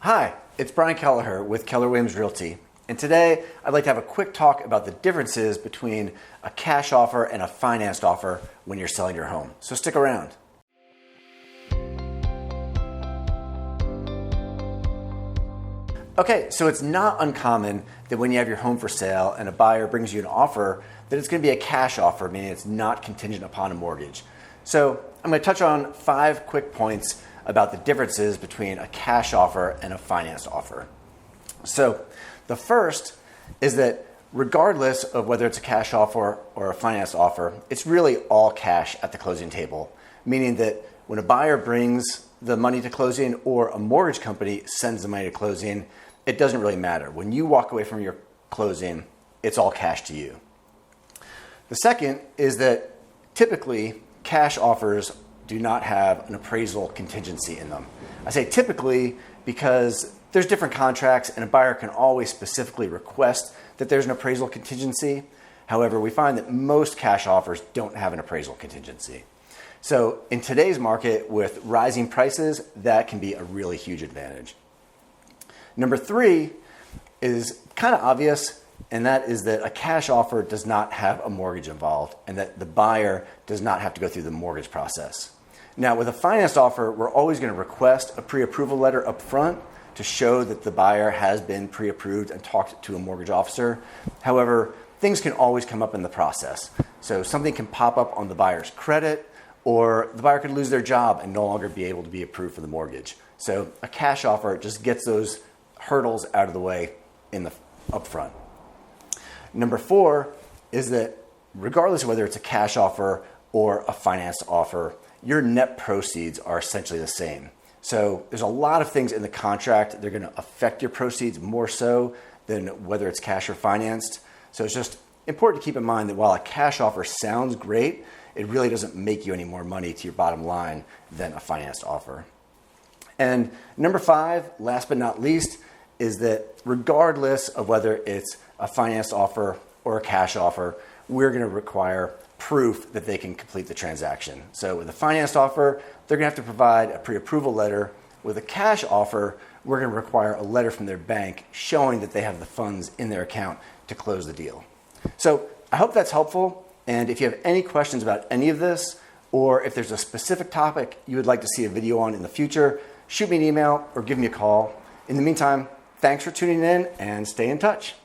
Hi, it's Brian Kelleher with Keller Realty, and today I'd like to have a quick talk about the differences between a cash offer and a financed offer when you're selling your home. So stick around. Okay, so it's not uncommon that when you have your home for sale and a buyer brings you an offer that it's going to be a cash offer, meaning it's not contingent upon a mortgage. So I'm going to touch on 5 quick points about the differences between a cash offer and a financed offer. So the first is that regardless of whether it's a cash offer or a financed offer, it's really all cash at the closing table, meaning that when a buyer brings the money to closing or a mortgage company sends the money to closing, it doesn't really matter. When you walk away from your closing, it's all cash to you. The second is that typically cash offers do not have an appraisal contingency in them. I say typically because there's different contracts and a buyer can always specifically request that there's an appraisal contingency. However, we find that most cash offers don't have an appraisal contingency. So in today's market with rising prices, that can be a really huge advantage. Number 3 is kind of obvious, and that is that a cash offer does not have a mortgage involved and that the buyer does not have to go through the mortgage process. Now, with a financed offer, we're always going to request a pre-approval letter up front to show that the buyer has been pre-approved and talked to a mortgage officer. However, things can always come up in the process. So something can pop up on the buyer's credit, or the buyer could lose their job and no longer be able to be approved for the mortgage. So a cash offer just gets those hurdles out of the way in the upfront. Number 4 is that regardless of whether it's a cash offer or a financed offer, your net proceeds are essentially the same. So there's a lot of things in the contract that are going to affect your proceeds more so than whether it's cash or financed. So it's just important to keep in mind that while a cash offer sounds great, it really doesn't make you any more money to your bottom line than a financed offer. And number 5, last but not least, is that regardless of whether it's a financed offer or a cash offer, we're going to require proof that they can complete the transaction. So with a financed offer, they're going to have to provide a pre-approval letter. With a cash offer, we're going to require a letter from their bank showing that they have the funds in their account to close the deal. So I hope that's helpful. And if you have any questions about any of this, or if there's a specific topic you would like to see a video on in the future, shoot me an email or give me a call. In the meantime, thanks for tuning in and stay in touch.